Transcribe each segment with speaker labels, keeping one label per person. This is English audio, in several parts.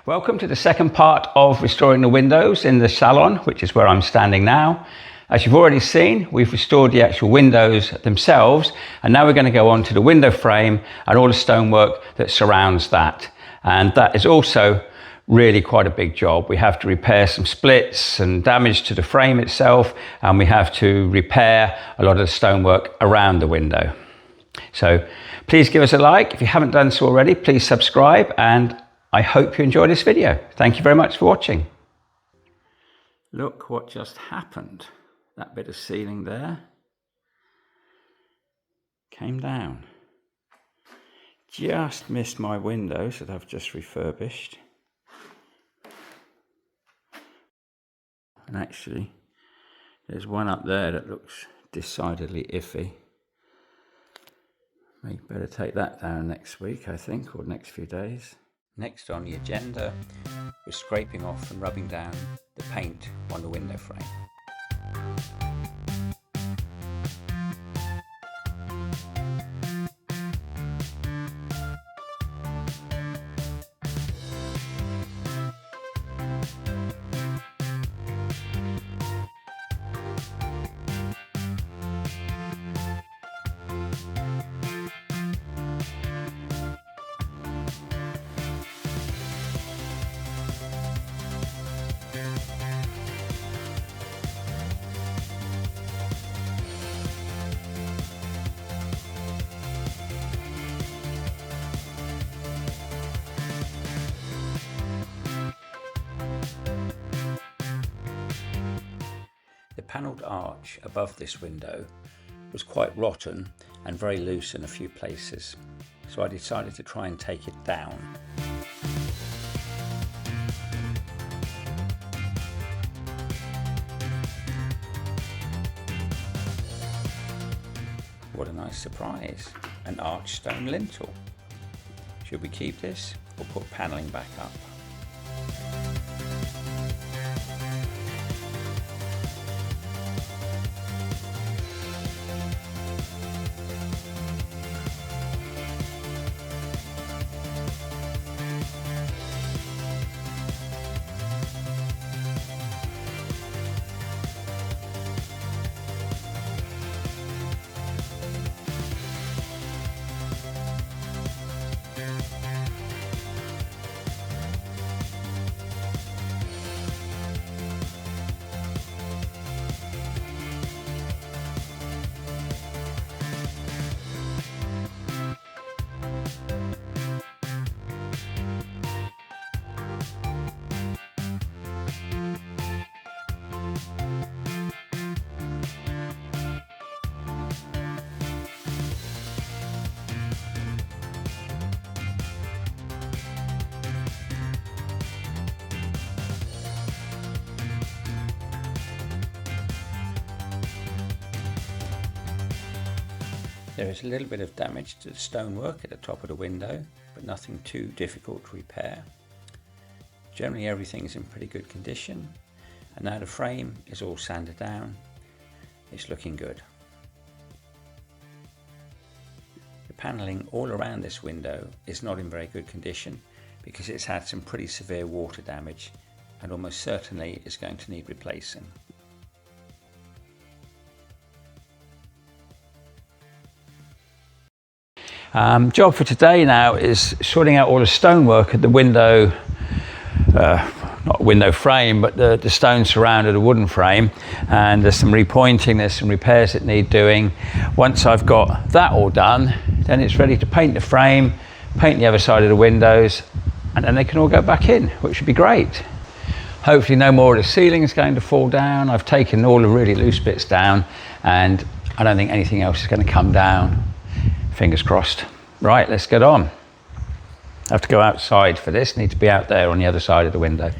Speaker 1: Welcome to the second part of restoring the windows in the salon, which is where I'm standing now. As you've already seen, we've restored the actual windows themselves, and now we're going to go on to the window frame and all the stonework that surrounds that. And that is also really quite a big job. We have to repair some splits and damage to the frame itself, and we have to repair a lot of the stonework around the window. So please give us a like. If you haven't done so already, please subscribe, and I hope you enjoy this video. Thank you very much for watching. Look what just happened. That bit of ceiling there came down. Just missed my windows that I've just refurbished. And actually, there's one up there that looks decidedly iffy. Maybe better take that down next week, I think, or next few days. Next on the agenda was scraping off and rubbing down the paint on the window frame. The panelled arch above this window was quite rotten and very loose in a few places, so I decided to try and take it down. What a nice surprise, an arch stone lintel. Should we keep this or put panelling back up? There is a little bit of damage to the stonework at the top of the window, but nothing too difficult to repair. Generally everything is in pretty good condition, and now the frame is all sanded down. It's looking good. The panelling all around this window is not in very good condition because it's had some pretty severe water damage and almost certainly is going to need replacing. Job for today now is sorting out all the stonework at the window, not window frame, but the stone surrounded the wooden frame, and there's some repointing, there's some repairs that need doing. Once I've got that all done, then it's ready to paint the frame, paint the other side of the windows, and then they can all go back in, which would be great. Hopefully no more of the ceiling is going to fall down. I've taken all the really loose bits down, and I don't think anything else is going to come down. Fingers crossed. Right, let's get on. I have to go outside for this, need to be out there on the other side of the window.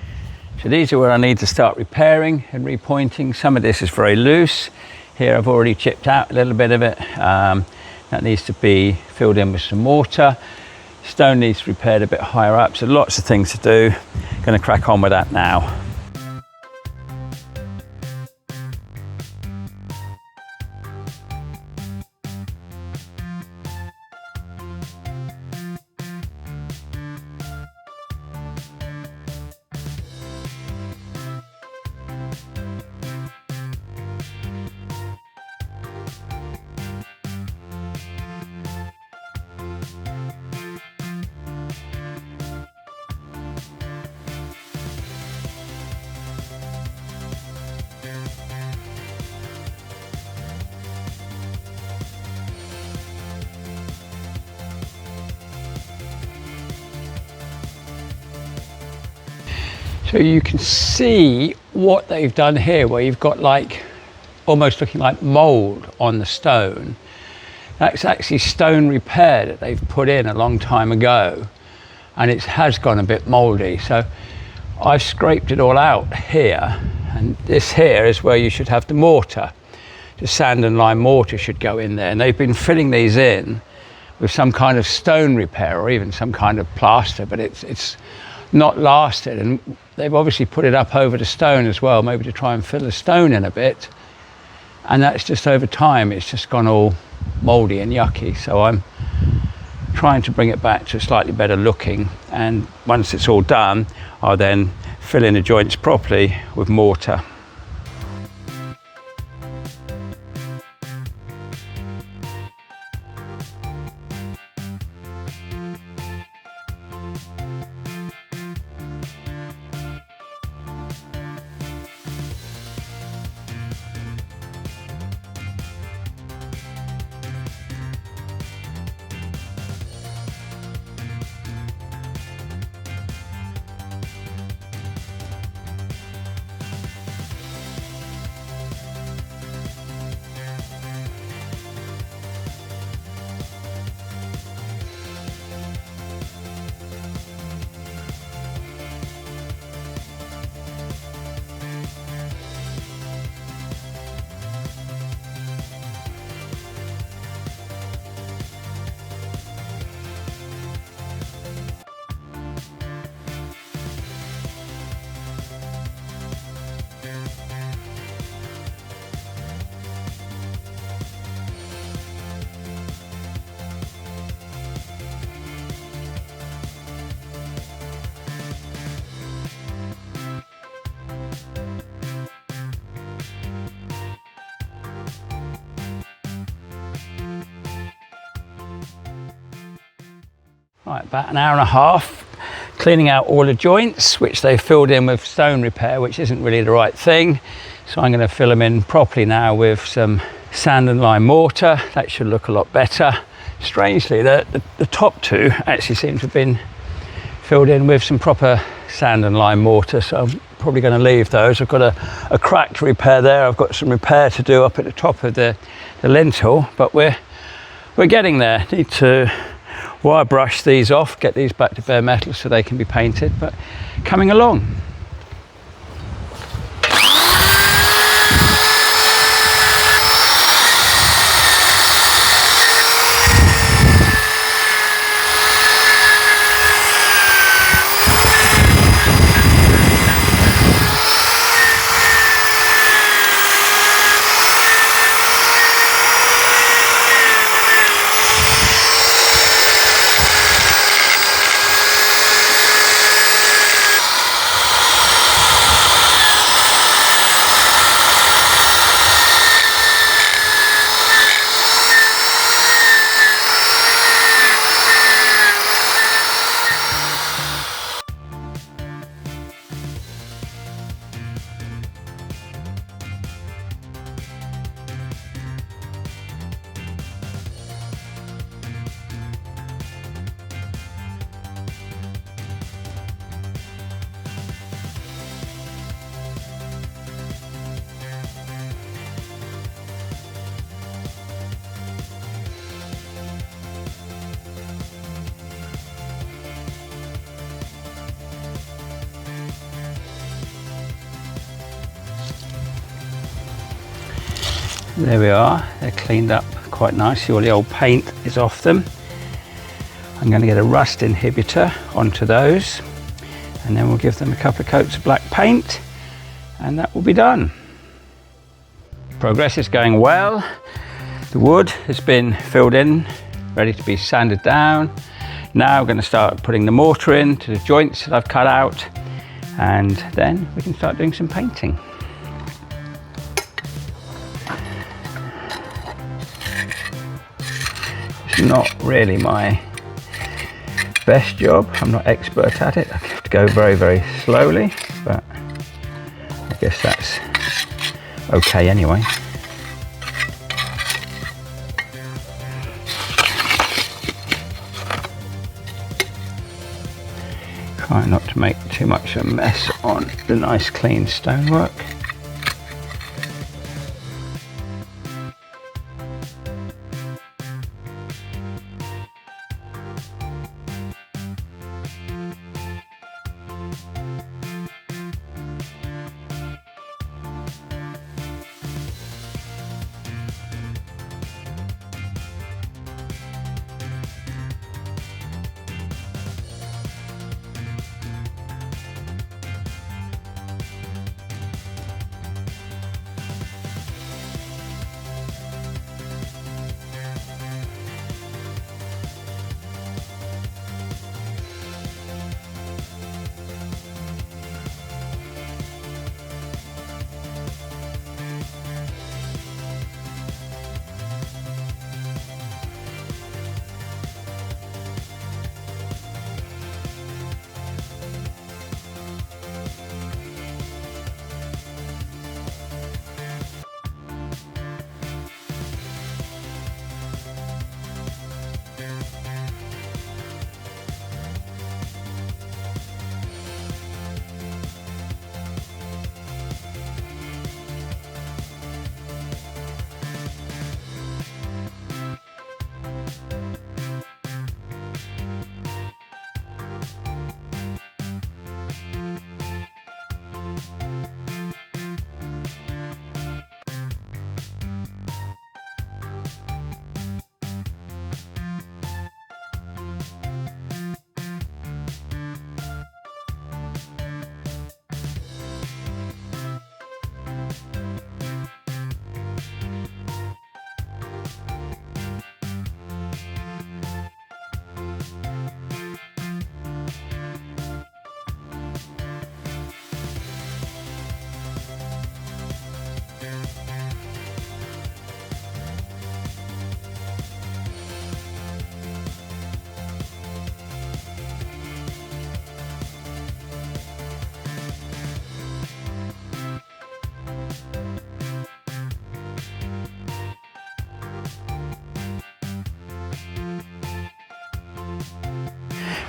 Speaker 1: So these are where I need to start repairing and repointing. Some of this is very loose. Here I've already chipped out a little bit of it. That needs to be filled in with some mortar. Stone needs repaired a bit higher up, so lots of things to do. Going to crack on with that now. So you can see what they've done here, where you've got like almost looking like mold on the stone. That's actually stone repair that they've put in a long time ago, and it has gone a bit moldy. So I've scraped it all out here, and this here is where you should have the mortar. The sand and lime mortar should go in there, and they've been filling these in with some kind of stone repair or even some kind of plaster, but it's not lasted, and they've obviously put it up over the stone as well, maybe to try and fill the stone in a bit, and that's just over time it's just gone all moldy and yucky. So I'm trying to bring it back to slightly better looking, and once it's all done I'll then fill in the joints properly with mortar. Right, about an hour and a half cleaning out all the joints, which they filled in with stone repair, which isn't really the right thing. So I'm going to fill them in properly now with some sand and lime mortar. That should look a lot better. Strangely, the top two actually seem to have been filled in with some proper sand and lime mortar, so I'm probably going to leave those. I've got a crack to repair there. I've got some repair to do up at the top of the lintel, but we're getting there. Need to wire brush these off, get these back to bare metal so they can be painted, but coming along. There we are, they're cleaned up quite nicely, all the old paint is off them. I'm going to get a rust inhibitor onto those, and then we'll give them a couple of coats of black paint, and that will be done. Progress is going well. The wood has been filled in, ready to be sanded down. Now I'm going to start putting the mortar in to the joints that I've cut out, and then we can start doing some painting. Not really my best job. I'm not expert at it. I have to go very, very slowly, but I guess that's okay anyway. Try not to make too much of a mess on the nice clean stonework.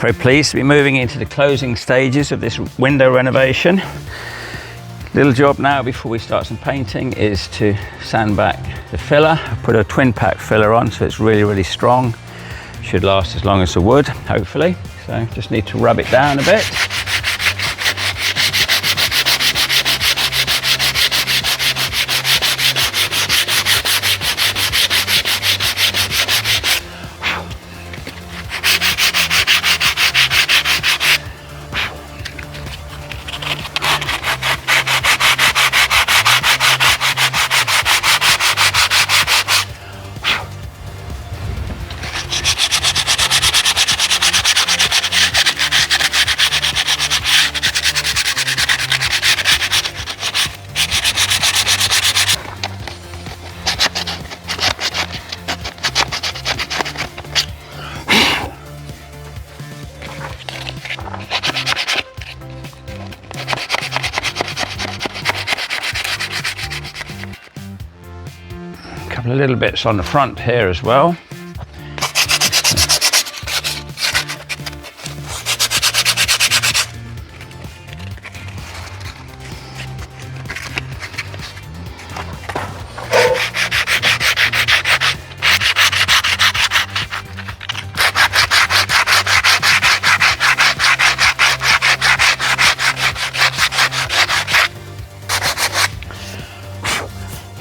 Speaker 1: Very pleased to be moving into the closing stages of this window renovation. Little job now before we start some painting is to sand back the filler. I put a twin pack filler on so it's really strong. Should last as long as the wood, hopefully. So just need to rub it down a bit. A little bits on the front here as well.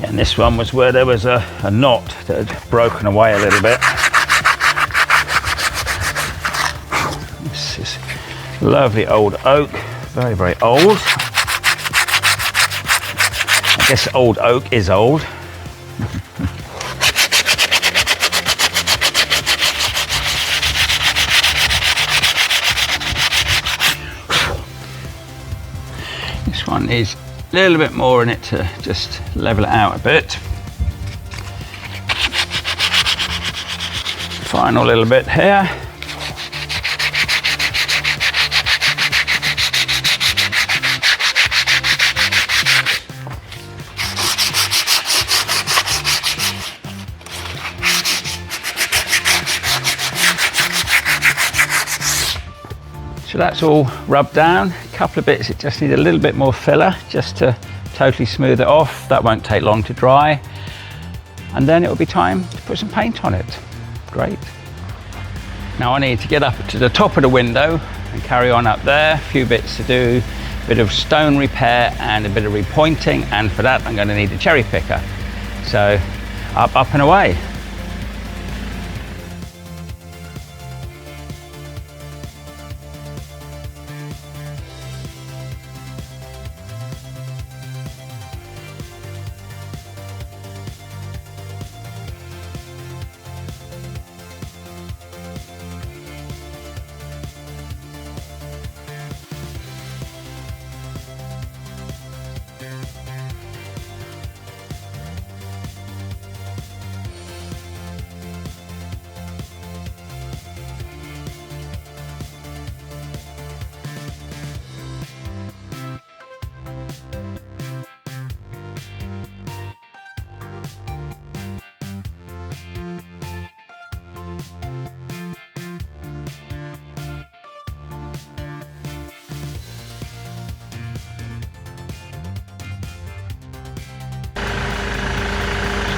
Speaker 1: And this one was where there was a knot that had broken away a little bit. This is lovely old oak, very old. I guess old oak is old. This one needs a little bit more in it to just level it out a bit. Final little bit here. So that's all rubbed down. A couple of bits, it just needs a little bit more filler just to totally smooth it off. That won't take long to dry. And then it will be time to put some paint on it. Great. Now I need to get up to the top of the window and carry on up there. A few bits to do, a bit of stone repair and a bit of repointing. And for that, I'm going to need a cherry picker. So up and away.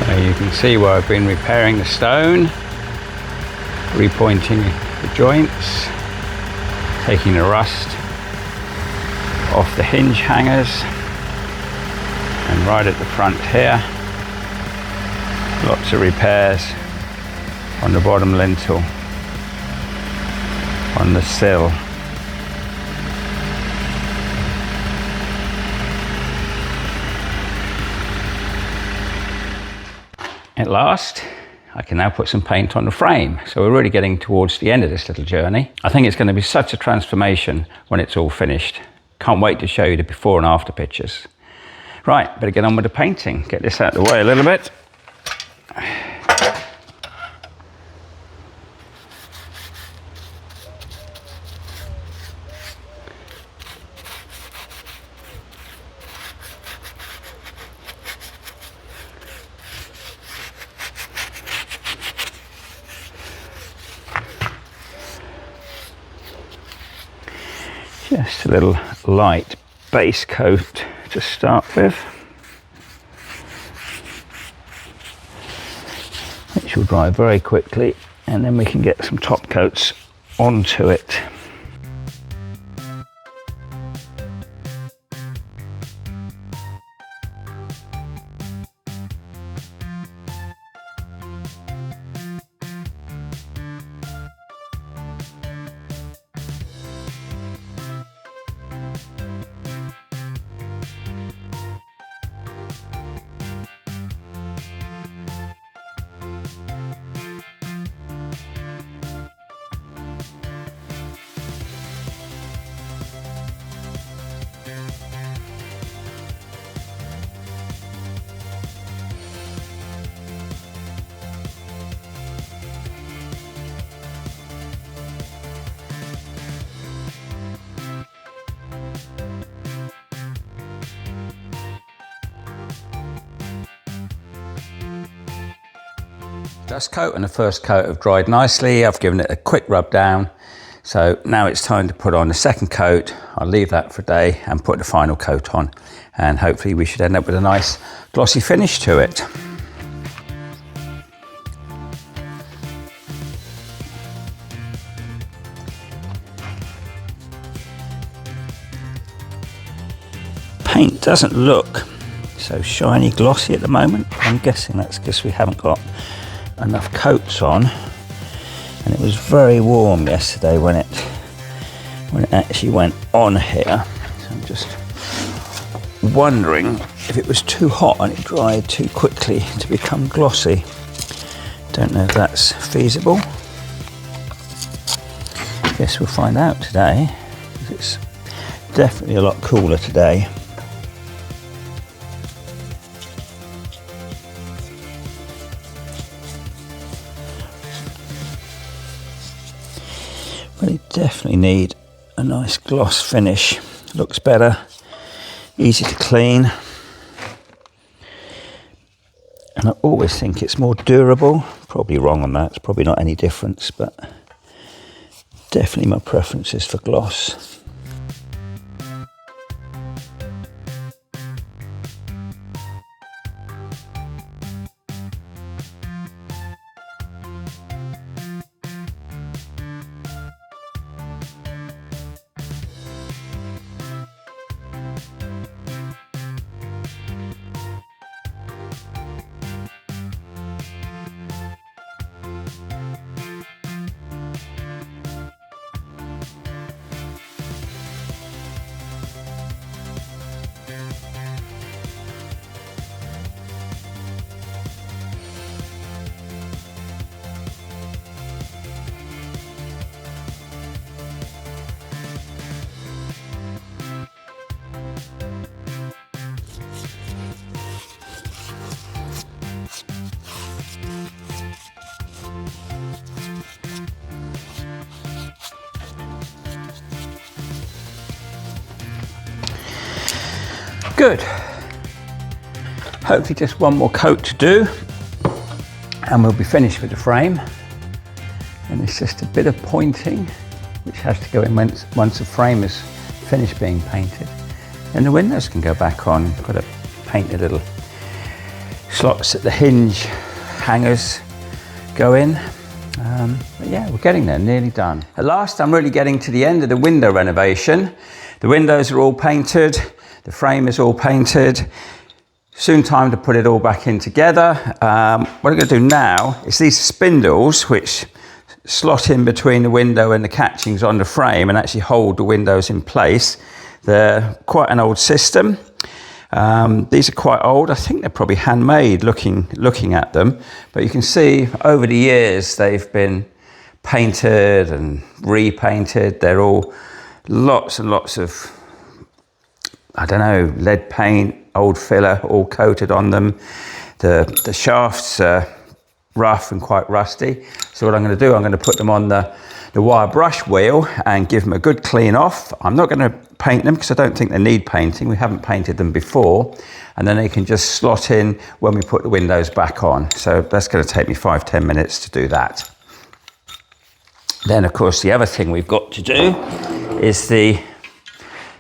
Speaker 1: So you can see where I've been repairing the stone, repointing the joints, taking the rust off the hinge hangers, and right at the front here, lots of repairs on the bottom lintel, on the sill. At last, I can now put some paint on the frame. So we're really getting towards the end of this little journey. I think it's going to be such a transformation when it's all finished. Can't wait to show you the before and after pictures. Right, better get on with the painting. Get this out of the way a little bit. Just a little light base coat to start with, which will dry very quickly, and then we can get some top coats onto it. Dust coat and the first coat have dried nicely. I've given it a quick rub down. So now it's time to put on the second coat. I'll leave that for a day and put the final coat on. And hopefully we should end up with a nice glossy finish to it. Paint doesn't look so shiny glossy at the moment. I'm guessing that's because we haven't got enough coats on, and it was very warm yesterday when it actually went on here. So I'm just wondering if it was too hot and it dried too quickly to become glossy. Don't know if that's feasible. Guess we'll find out today. It's definitely a lot cooler today. Really definitely need a nice gloss finish. Looks better, easy to clean, and I always think it's more durable. Probably wrong on that, it's probably not any difference, but Definitely my preference is for gloss. Good. Hopefully just one more coat to do and we'll be finished with the frame. And it's just a bit of pointing which has to go in once the frame is finished being painted. And the windows can go back on. Got to paint the little slots at the hinge hangers go in. But yeah, we're getting there, nearly done. At last, I'm really getting to the end of the window renovation. The windows are all painted. The frame is all painted. Soon time to put it all back in together. What I'm going to do now is these spindles which slot in between the window and the catchings on the frame and actually hold the windows in place. They're quite an old system. These are quite old. I think they're probably handmade looking at them. But you can see over the years they've been painted and repainted. They're all lots and lots of, I don't know, lead paint, old filler, all coated on them. The shafts are rough and quite rusty. So what I'm going to do, I'm going to put them on the wire brush wheel and give them a good clean off. I'm not going to paint them because I don't think they need painting. We haven't painted them before. And then they can just slot in when we put the windows back on. So that's going to take me 5-10 minutes to do that. Then of course the other thing we've got to do is the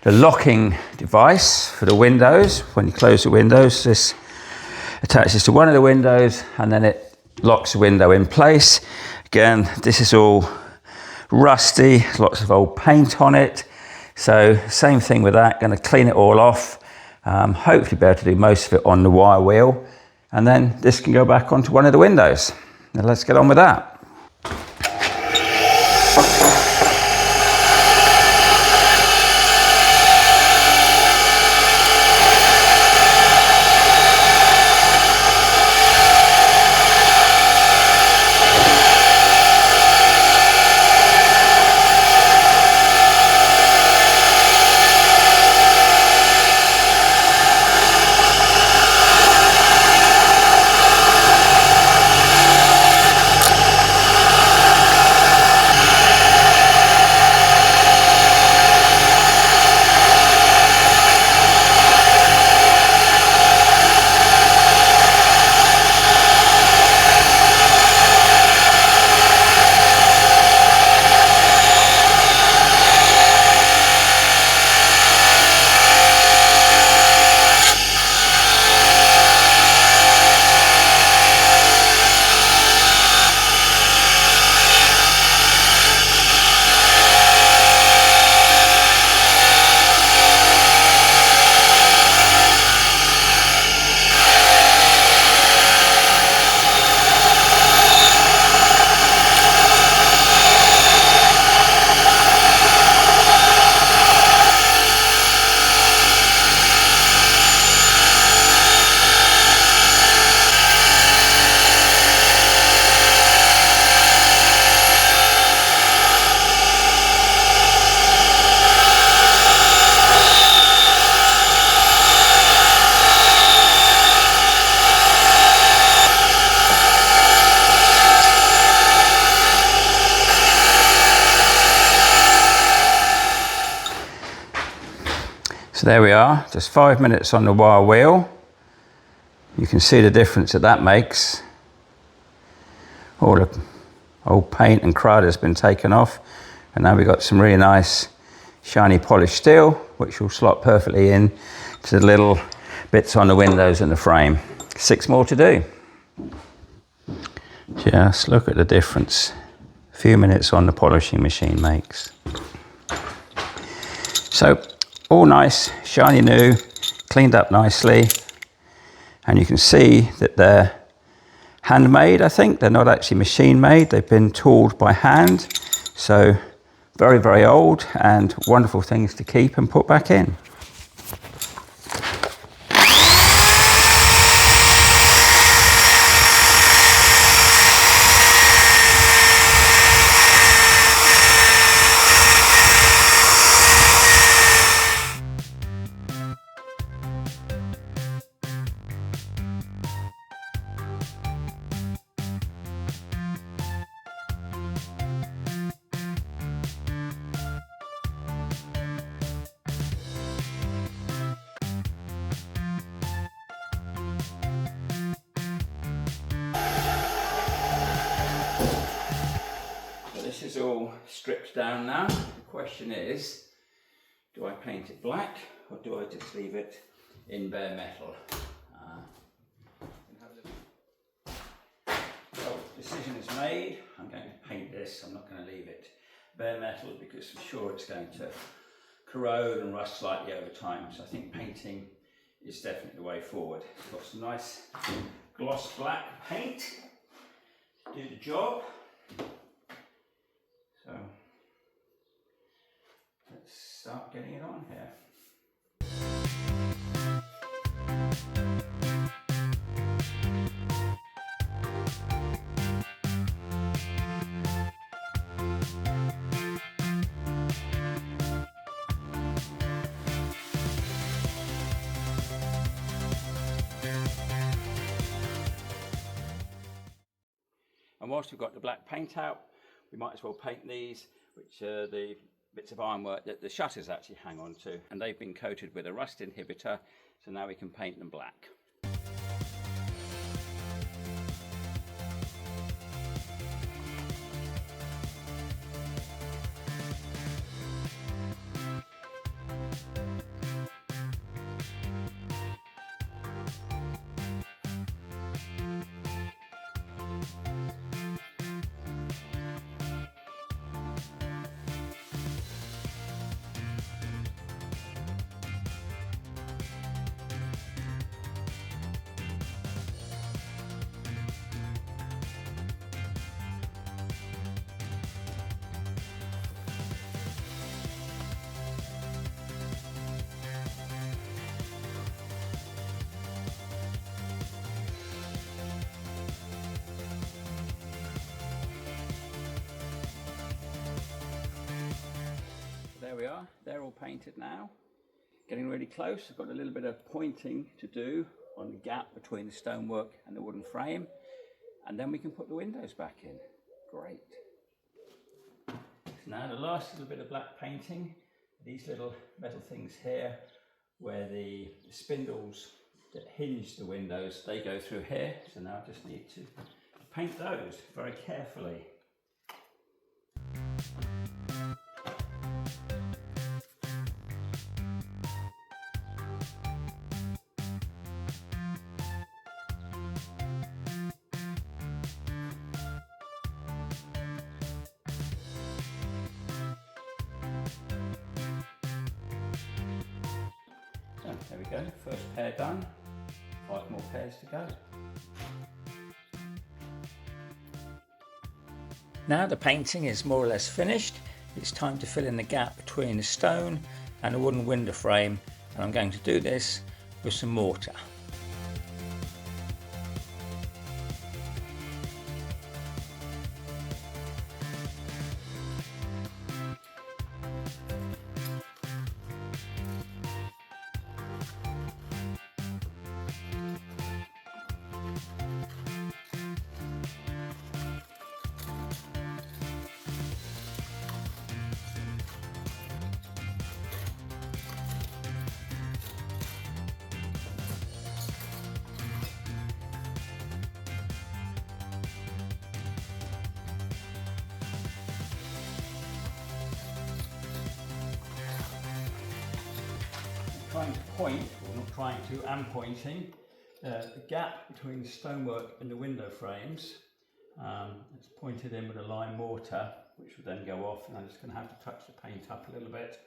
Speaker 1: locking device for the windows. When you close the windows, this attaches to one of the windows and then it locks the window in place. Again, this is all rusty, lots of old paint on it. So same thing with that, going to clean it all off. Hopefully be able to do most of it on the wire wheel. And then this can go back onto one of the windows. Now let's get on with that. So there we are, just 5 minutes on the wire wheel. You can see the difference that makes. All the old paint and crud has been taken off. And now we've got some really nice shiny polished steel, which will slot perfectly in to the little bits on the windows and the frame. 6 more to do. Just look at the difference a few minutes on the polishing machine makes. So all nice, shiny new, cleaned up nicely. And you can see that they're handmade, I think. They're not actually machine made. They've been tooled by hand. So very, very old and wonderful things to keep and put back in. This is all stripped down now. The question is, do I paint it black or do I just leave it in bare metal? So decision is made. I'm going to paint this. I'm not going to leave it bare metal because I'm sure it's going to corrode and rust slightly over time. So I think painting is definitely the way forward. Got some nice gloss black paint to do the job. So let's start getting it on here. And whilst we've got the black paint out, we might as well paint these, which are the bits of ironwork that the shutters actually hang on to. And they've been coated with a rust inhibitor, so now we can paint them black. There we are, they're all painted now. Getting really close. I've got a little bit of pointing to do on the gap between the stonework and the wooden frame, and then we can put the windows back in. Great. So now the last little bit of black painting, these little metal things here where the spindles that hinge the windows, they go through here, so now I just need to paint those very carefully. So there we go, first pair done, 5 more pairs to go. Now the painting is more or less finished. It's time to fill in the gap between the stone and the wooden window frame, and I'm going to do this with some mortar. trying to point, or not trying to, am pointing the gap between the stonework and the window frames. It's pointed in with a lime mortar, which will then go off, and I'm just going to have to touch the paint up a little bit,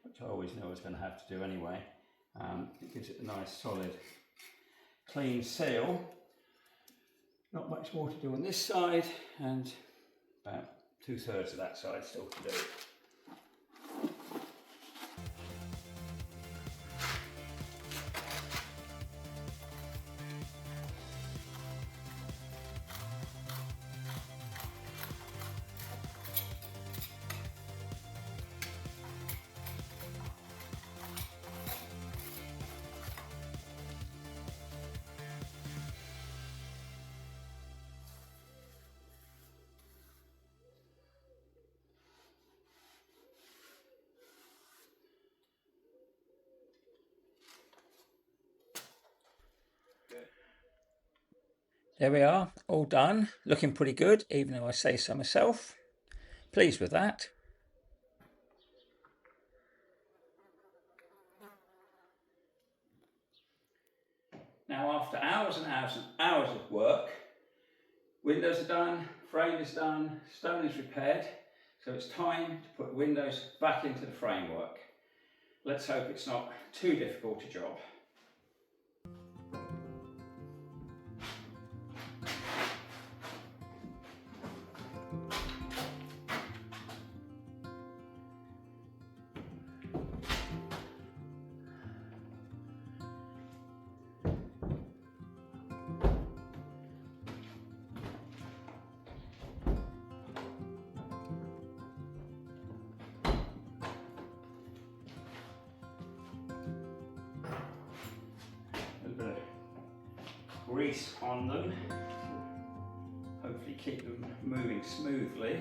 Speaker 1: which I always knew I was going to have to do anyway. It gives it a nice solid clean seal. Not much more to do on this side, and about 2/3 of that side still to do. There we are, all done, looking pretty good, even though I say so myself. Pleased with that. Now, after hours and hours and hours of work, windows are done, frame is done, stone is repaired, so it's time to put windows back into the framework. Let's hope it's not too difficult a job. Grease on them, hopefully keep them moving smoothly.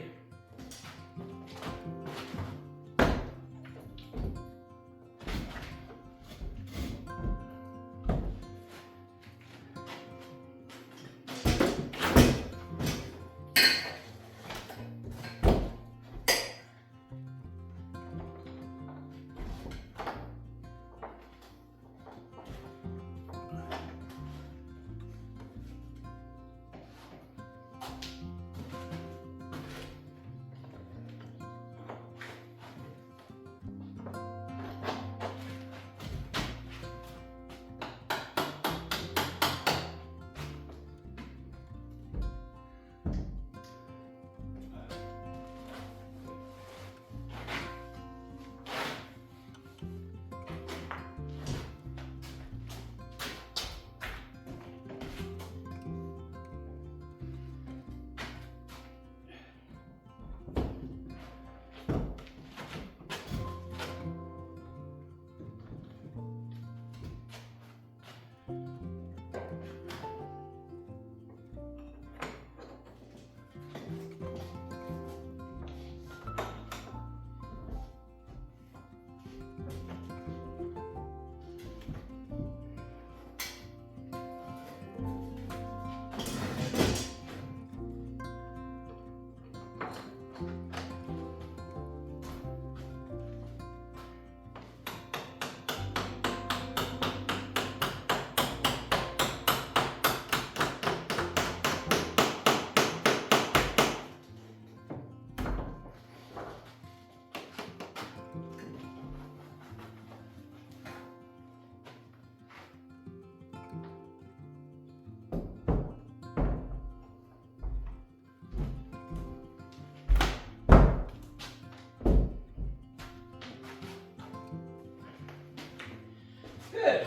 Speaker 1: Good.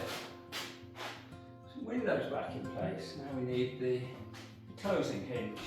Speaker 1: Some windows back in place. Now we need the closing hinge.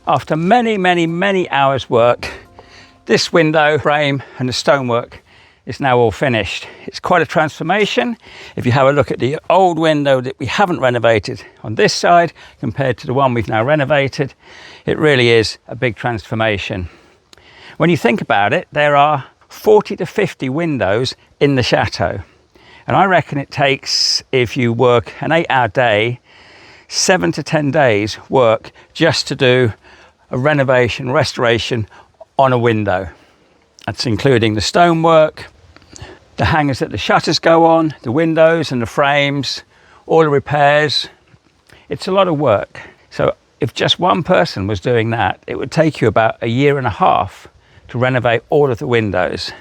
Speaker 1: After many hours work, this window frame and the stonework is now all finished. It's quite a transformation. If you have a look at the old window that we haven't renovated on this side compared to the one we've now renovated, it really is a big transformation. When you think about it, there are 40 to 50 windows in the chateau. And I reckon it takes, if you work an 8-hour day, 7 to 10 days work just to do a renovation, restoration on a window. That's including the stonework, the hangers that the shutters go on, the windows and the frames, all the repairs. It's a lot of work. So if just one person was doing that, it would take you about a year and a half to renovate all of the windows.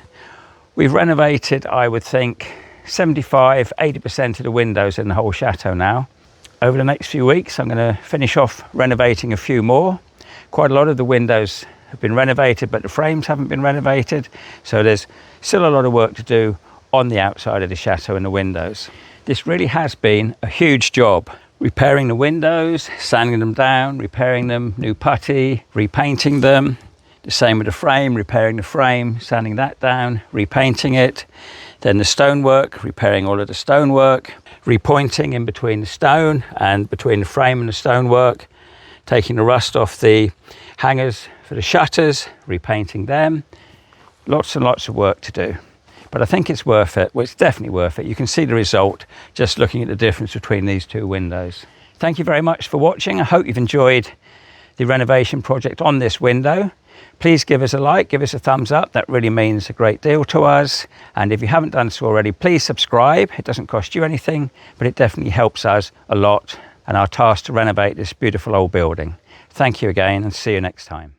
Speaker 1: We've renovated, I would think, 75–80% of the windows in the whole chateau now. Over the next few weeks, I'm going to finish off renovating a few more. Quite a lot of the windows have been renovated, but the frames haven't been renovated. So there's still a lot of work to do on the outside of the chateau and the windows. This really has been a huge job. Repairing the windows, sanding them down, repairing them, new putty, repainting them. The same with the frame, repairing the frame, sanding that down, repainting it. Then the stonework, repairing all of the stonework, repointing in between the stone and between the frame and the stonework, taking the rust off the hangers for the shutters, repainting them. Lots and lots of work to do. But I think it's worth it. Well, it's definitely worth it. You can see the result just looking at the difference between these two windows. Thank you very much for watching. I hope you've enjoyed the renovation project on this window. Please give us a like, give us a thumbs up. That really means a great deal to us. And if you haven't done so already, please subscribe. It doesn't cost you anything, but it definitely helps us a lot and our task to renovate this beautiful old building. Thank you again and see you next time.